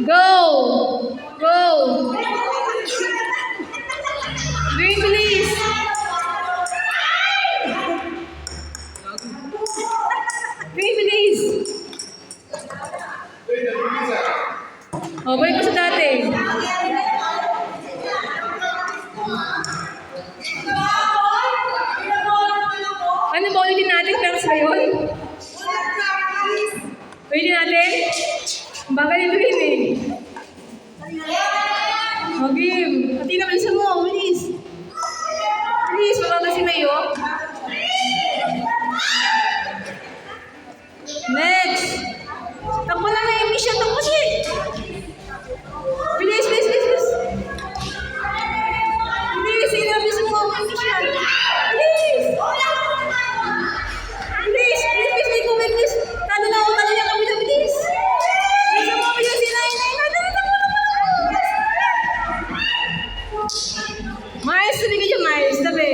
Go! Go! Green, please! Green, please! O, balik ko sa dati. Ano ba ulitin natin? Class ba yun? Ulitin natin? Bagal yung green eh. O, game. Pati naman isa mo. Please. Please, mabagal si Mayo. Next. Takbo na yung mission. Takbo siya. Please, please, please, please. Please, inabisin mo ang mission. Please. Please, please, please, please, please, please. Talo na ako, talo na kami na, please. Please, mo kami yung sinay-nay. Miles, sabi ka dyan, Miles. Tabi.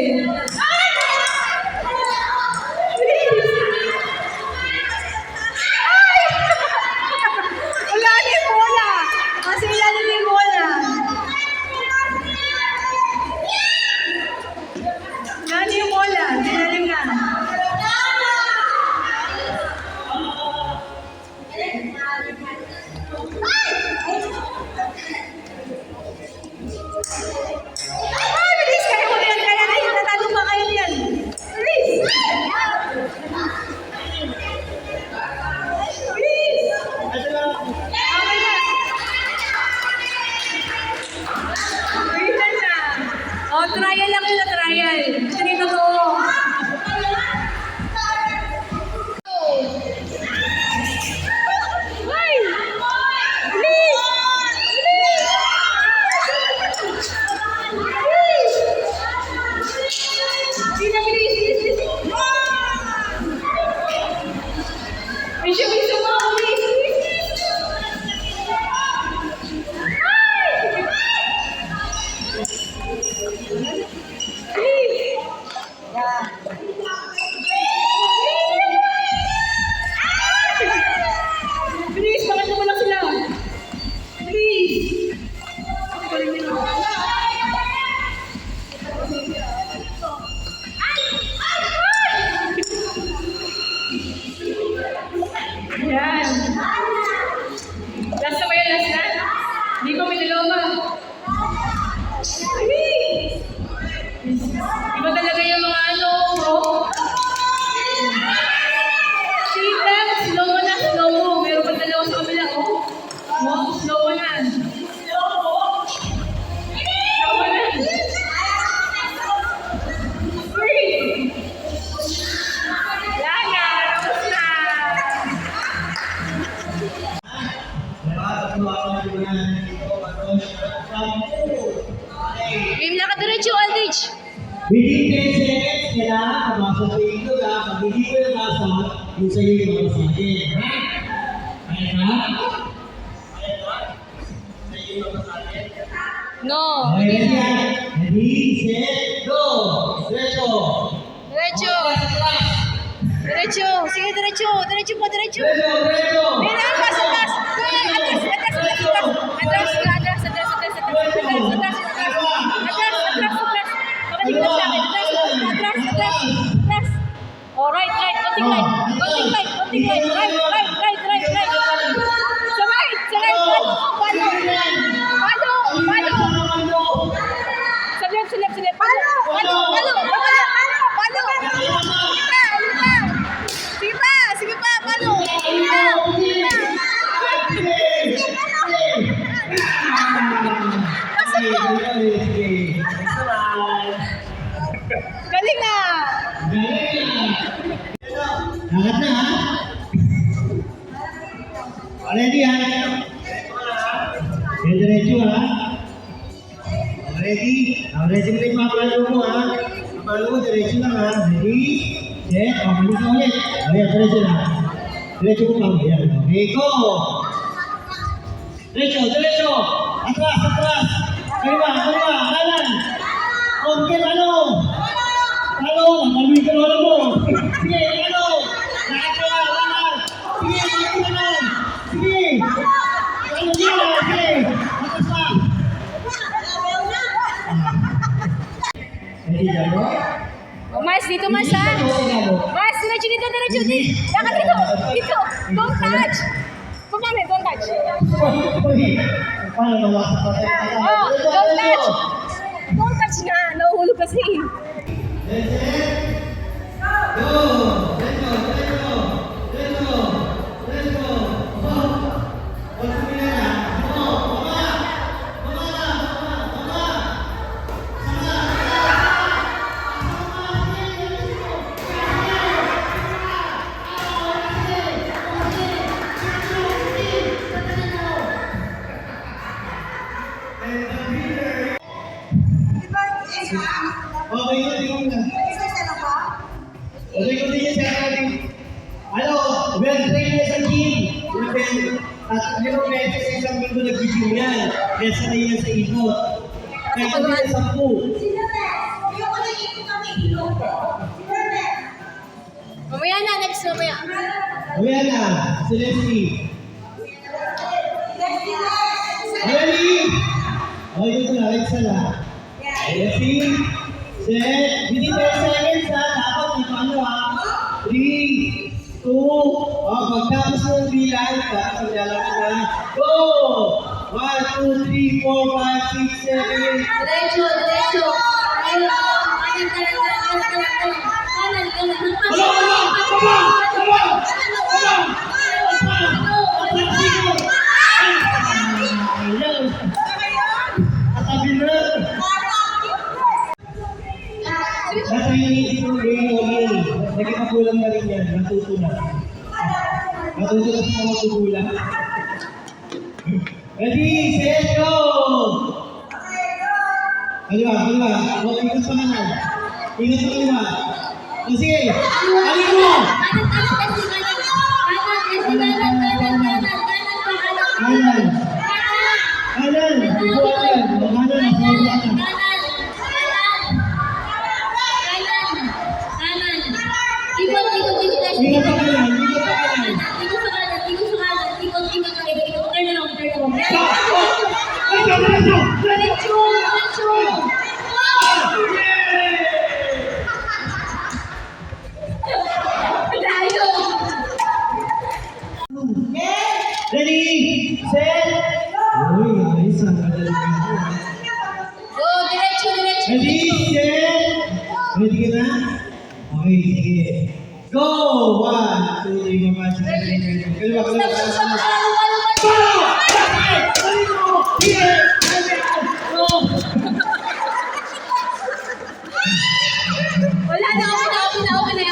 Wala na yung bola. Kasi wala na yung bola. Wala na yung bola. Tinalim na. Ay, bilis! Kaya mo yan! Kaya na yun! Natalo pa kayo yan! Bilis! Bilis! Okay na! Bilis na! O, trial lang yun na trial. Ito na yung totoo. Ay! Bilis! Sina, bilis, bilis, bilis. Bilis, bilis mo, bilis, bilis. Ay! Bilis. Bilis, bakit naman lang sila? Bilis. Yan. Last na ba yan? Last na? Hindi ko minaloma. Iba talaga yung mga ano, bro. Sige, slow mo na, slow mo. Meron pa dalawa sa kabila, oh. Wow, slow mo na. Slow mo na. Free. Lana, tapos na. Game na ka-diretso, Aldrich. Within 10 seconds, kailangan pumasok sa ito na pag hindi ko yung nasa, yung sa iyo yung sa akin. Ha? Kaya ka? Kaya ka? Sa iyo yung sa akin? No. Okay, ready, set, go! Diretso! Diretso. Diretso. Sige, diretso. Diretso po, diretso. Diretso! Diretso! Mira, atras, atras. Pakaligtas sa akin. Atras. Oh, right. Konting right. Right. Sa right. Palo. Sa left. Palo. Sige pa, palo. Galing na! Hangat na, ha? Ready, ha? Diretso, ha? Ready? Ready mo yung mapalo mo, ha? Mapalo mo, diretso lang, ha? Ready? Set? Balik ka ulit. Ayan, diretso lang. Diretso mo lang. Ayan, okay, go! Diretso! Atras! Kaliwa, kanan! Okay, palo! Maluwi ka na mo! Sige, palo! Lakad! Sige, palo! Sige! Palo, Mas, dito mas ha. Mas, diretso dito, diretso. Lakad dito, dito. Don't touch. Huwag namin, don't touch. Paano nawa? Oh, don't touch. Don't touch nga, nahuhulog kasi. Okay, yun na. Okay, continue sa ating, ano, well-trained na sa gym. At ano, beses sa isang linggo nag-gym yan. Kaya sanay yan sa ikot. Kaya kami na 10. Mamaya na, next mamaya. Mamaya na, si Leslie. Ready? Okay, ito na, Alexa na. Ready? Set. Within 10 seconds ha. Dapat may paano ha. 3, 2, pagtapos ng bilang, dapat maglalakad na. Go! 1, 2, 3, 4, 5, 6, 7, 8. Diretso, diretso. Kanan, kanan, kanan. Katabi na. Nasa iniisip ko yung nagkakagulang na rin yan. Natuto na. Natuto na sa mga magugulang. Ready, set, go! Kaliwa, kaliwa. O, ingat pa kanan. Ingat pa kaliwa. O, sige. Alin mo! Kanan. Kanan. Buwan. Kanan. Kanan. Ingat pa kanan. Ingat pa kanan. Ready, set. Uy, ayos ang madali ka. Go, diretso, diretso. Ready, set. Ready ka na? Okay, sige. Go! 1, 2, 3, 4, 5, 6, 7, 8, 9, 10. Kaliwa, kaliwa, kaliwa. Wala na, okay na. Okay na.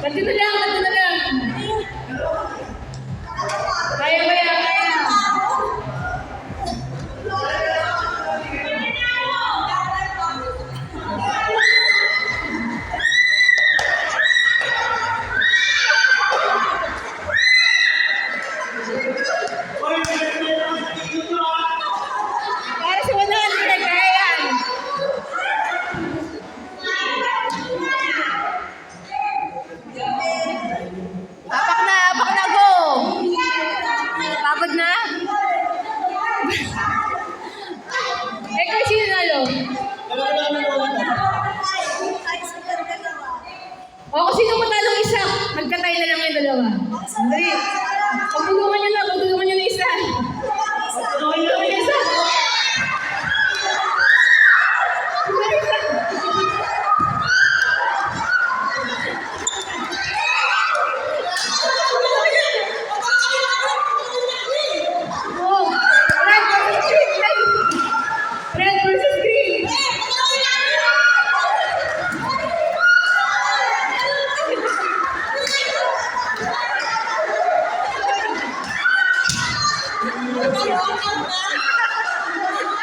Ganti na lang. Kaya. Para sa 100, kaya yan. Apak na, go! Pagod na? Kung sino nalo? O, kung sino matalong isa, magkatay na lang yung dalawa. Dali. Pagtulungan nyo yung isa. Pagtulungan nyo yung isa. Red versus green.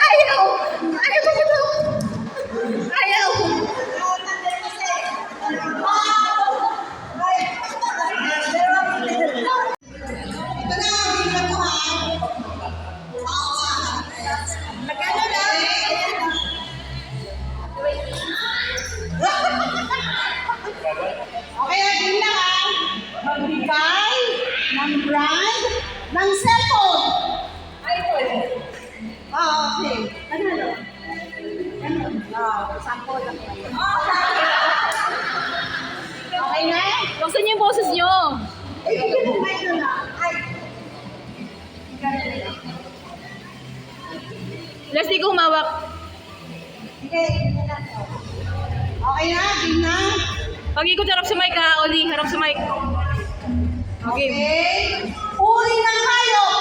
Ayaw! Ayaw ba ito? Ayaw! Magkano lang? Okay, yun lang ah. Magbigay ng brand ng cellphone. iPhone. Sige, okay na, game na. Pag-ikot harap sa mic ha, Oli. Harap sa mic. Okay. Okay. Uri ng hayop.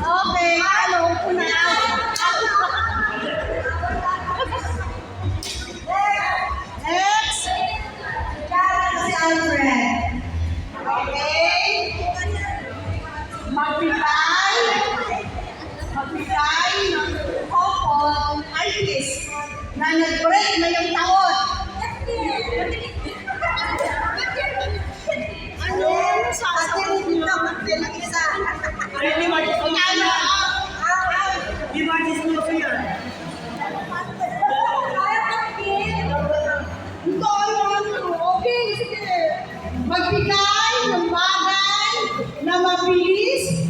Okay, ano, una. Next. Si Alfred. Okay. Magbigay ng couple artist na nag-break ngayong taon. Ano? Sasabihin nila, magbilang isa. Ay, di ba? Ano? Di ba? Dismiss yan. Okay, sige. Magbigay ng bagay na mabilis.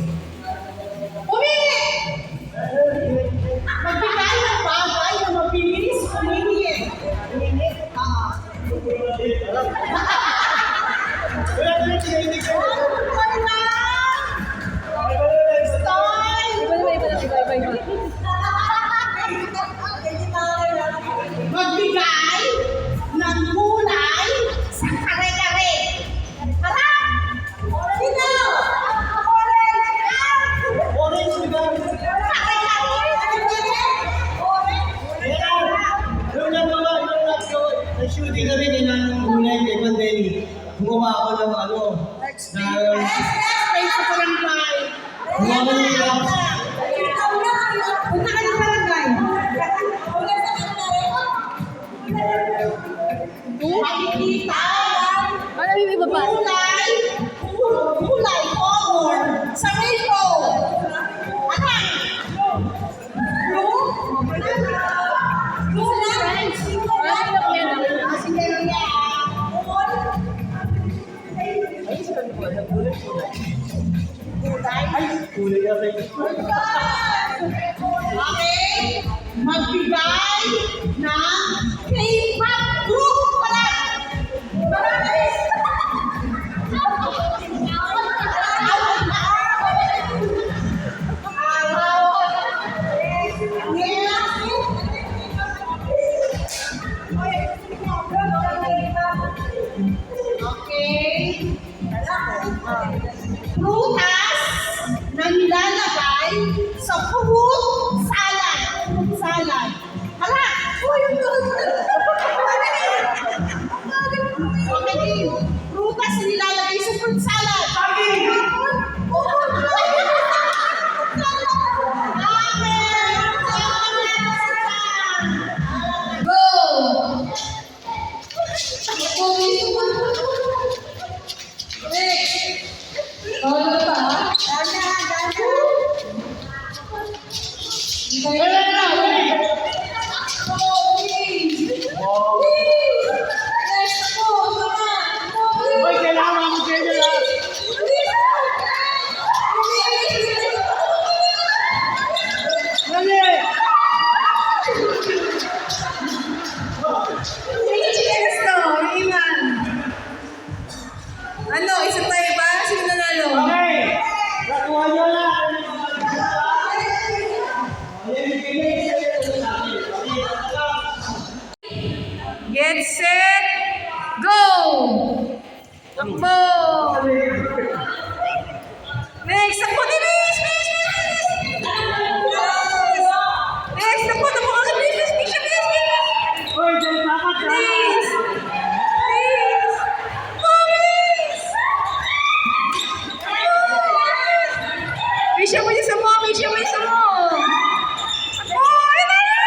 Umingi! Magbigay ng bagay na mabilis. Umingi. Umingi? Wala na lang sinainig ko. Magbigay ng gulay sa kare-kare. Tara! Sino? Orange, di ba? Nag-shooting kami kay Nanang Gulay kay Pandemic. Gumawa ako ng ano, gumawa ko ng Punta ka ng barangay. Makikita Ano yung iba pa? kulay color sa rainbow. Ano? Blue? Blue lang. Sige lang yan. kulay kasi. Okay? Magbigay ng K-pop group pala. Okay. Prutas na nilalagay sa fruit salad. Fruit salad. Hala! Okay, prutas na nilalagay sa fruit salad. Go! Ano pa ha? Hoy, kailangan mo kayo lahat. Dali! Ano, isa tayo ba? Sino nanalo? Okay! Nakuha nyo na! Get set, go! Takbo! Next, takbo din, bilis, bilis, bilis! Next, takbo, takbo ka, bilis, bilis, bilis, bilis, bilis! Hoy, dyan dapat ha! Bilis! Bilis! Go, bilis! Bisya mo yung mo, bisya mo yung mo! Oh, ito na!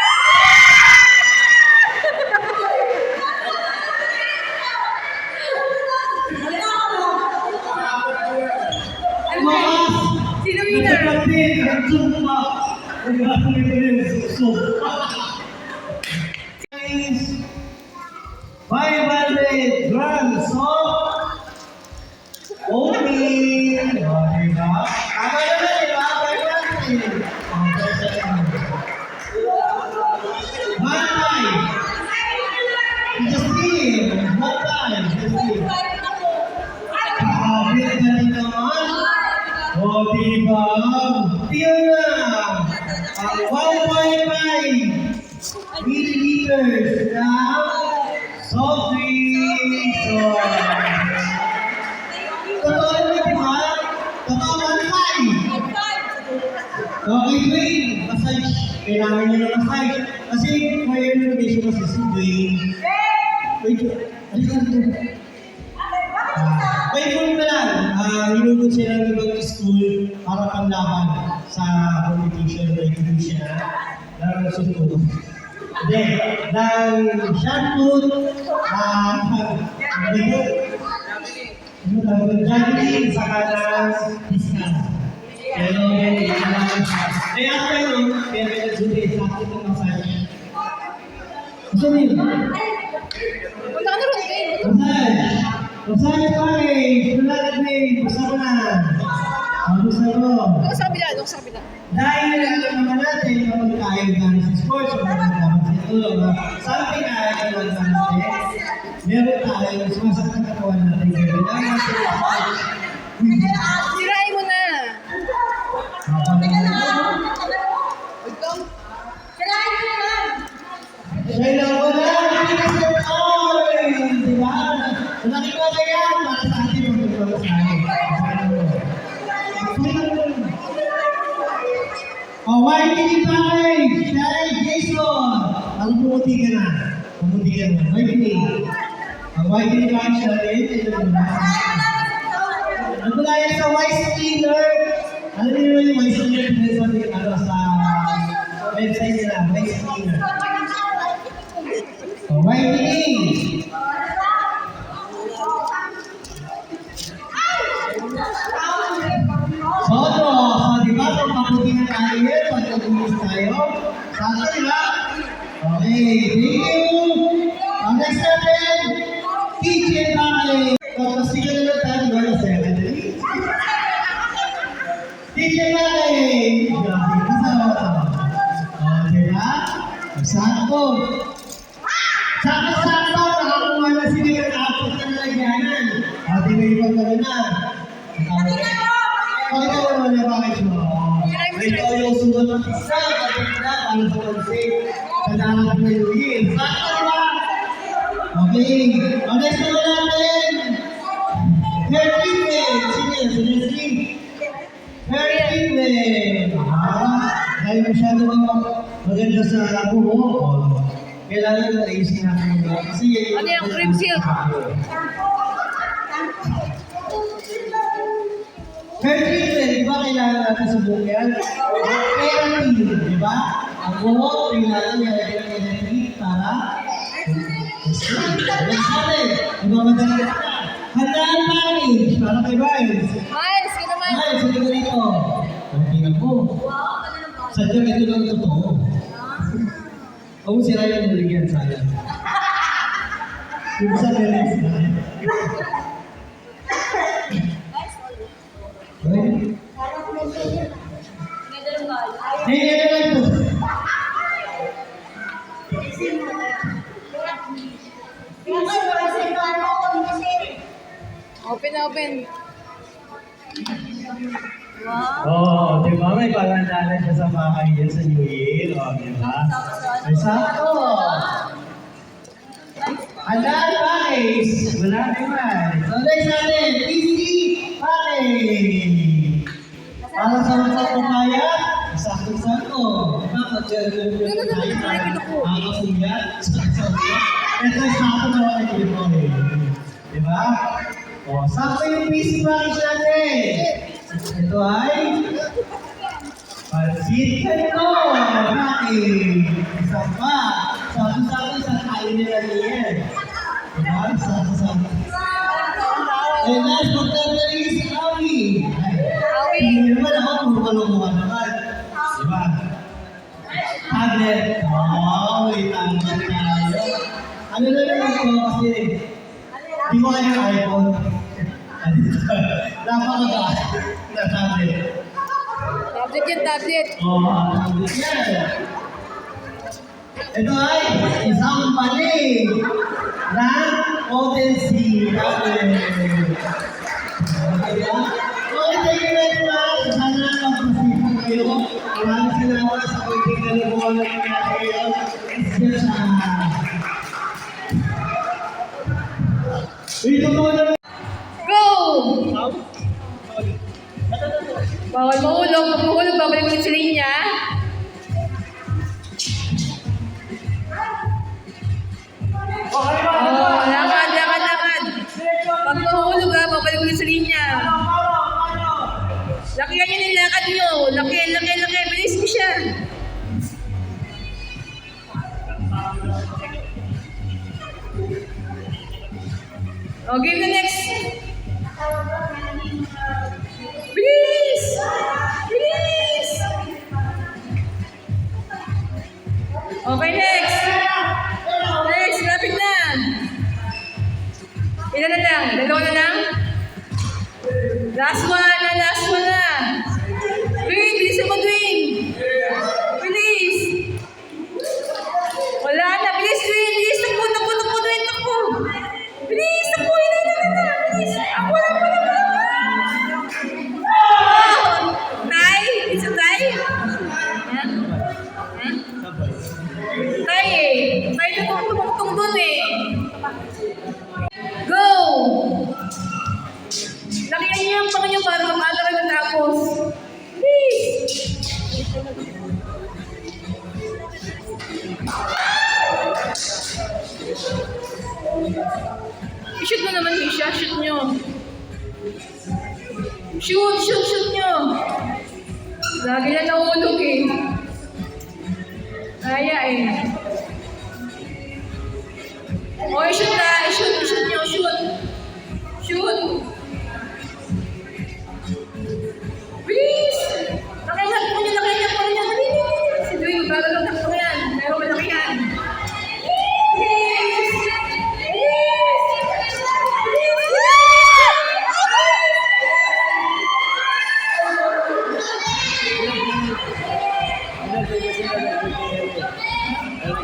milliliters ng soft drinks. Totoo yun, di ba? Totoo ba naman? Okay, Dwayne. Massage. Kailangan niya ng massage. Kasi may information kasi si Dwayne. Wait. May point na lang. Hinugod siya ng ibang school para panlaban sa competition na ito siya ng susunod. Hindi. Ng shot put, javelin, saka ng discount. Pero yan, kaya pero, kaya nag-jury sa akin ng massage. Gusto mo yun? Punta ka na ron, Dwayne. Massage! Massage pare! Tulad Dwayne! Basta mo na! Basta mo! Doon sa kabila, doon sa kabila. Dahil alam naman natin kapag tayo galing sa sports o kapag ito, something na ginawa natin, meron tayo sumasakit ang katawan natin. Kailangan natin Sirain mo na. kailangan mo na! Di ba? Nakikita ka yan! Para sa atin, magpapagawa sa atin. Oh, why did you guys? Sharon Jason! Ang pumuti ka na. Pumuti ka na. Why did you? Why did you guys, Sharon? Ang tulaya sa Wise Cleaner. Alam niyo yung Wise Cleaner sa website nila, Wise Cleaner. Oh, why did you? Soto! So, di ba? Kung paputi na tayo yun, pag nag-umis tayo, saka di ba? Okay, thank you! Ang next natin, TJ Bakay. Tapos tingnan naman tayo, di ba? Na secondary. TJ Bakay! Grabe, kasama ka. O, di ba? Sakto! Sakto! Nakakuha na sila ng apat na nalagyanan. O, di ba ibang gano'n na? Pakita mo naman na bakit mo. Ito yung sunod ng isa, kapit na, para sa pansin. Kailangan mo yung yin. Sakto, di ba? Okay. Ang next naman natin, hair treatment. Sino yan? Si Leslie? Hair treatment. Dahil masyado bang maganda sa buho. Kailangan na ayusin natin yung kasi Ano yung cream silk? hair treatment, di ba kailangan natin sa buhok yan? Keratin, di ba? Ang buhok, kailangan nilagyan ng keratin para sabi, ibamadali ka na. Handaan package para kay Miles. Miles, ka naman. Miles, sabi ko dito. Okay na po. Sadyang ito lang totoo. Huwag mo sila yung niligyan sayang. Yung sa meron sila. Hey, hey, hey, ito. Open, open. Oo, di ba? May palandanan siya sa bahay yan sa New Year. O, di ba? May sakto. Handaan package. Wala naman. So, next natin, PC package. Para sa mga kumaya, sakto-sakto. Diba? Pag-jerry tayo, makakasuyat. Ito ay sakto na wala dito. Diba? O, sakto yung PC package natin. Ito ay pansit kanto. Package. Isa pa. Sakto-sakto sa kain nila niyan. Diba? Sakto-sakto. And last but not the least, Awi. Hindi naman ako kung kalunguhan naman. Diba? Tablet. Oh, may tablet tayo. Ano na naman ito kasi di ko kaya ng iPhone. Napakagaan na tablet. Tablet yan, tablet. Oh, tablet yan. Ito ay isang panig ng potency tablet. Okay, thank you very much. Sana magpasipan kayo. Maraming salamat sa pagkikita Maganda po ang nangyayari ngayon. Yes, dito po na. Go! Bawal mahulog. Pag mahulog, babalik ulit sa linya. Oh, lakad, lakad, lakad. Pag mahulog ha, babalik ulit sa linya. Lakihan nyo yung lakad nyo. Lakihan, lakihan, lakihan. Bilis mo siya. Oh, game the next. Bilis! Bilis! Okay, next. Next, lapit na. Ilan na lang? Dalawa na lang? Last one na, last one na. Dwayne, bilisan mo, Dwayne. Bilis. Wala na, bilis, Dwayne. Bilis, takbo, takbo, takbo, Dwayne, takbo. Bilis, takbo, ina, bilis. Ako lang, wala, wala. Oh! Tie? It's a tie? Huh? Huh? Tie eh. Tie na tumutong dun eh. Go! Lakihan niyo yung pang niyo para mag-aga kayo matapos. Please! I-shoot mo naman, Misha. Shoot nyo. Shoot, shoot, shoot nyo. Lagi na nahulog eh. Kaya eh. O, i-shoot na. I-shoot, i-shoot nyo. Shoot. Shoot. Please! Nakihan po niyo, nakihan po niyo. Si Dwayne, bago lang takbo yan. Pero malaki yan. Please!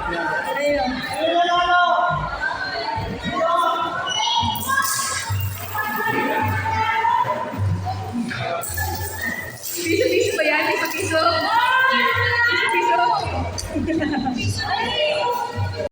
Yes,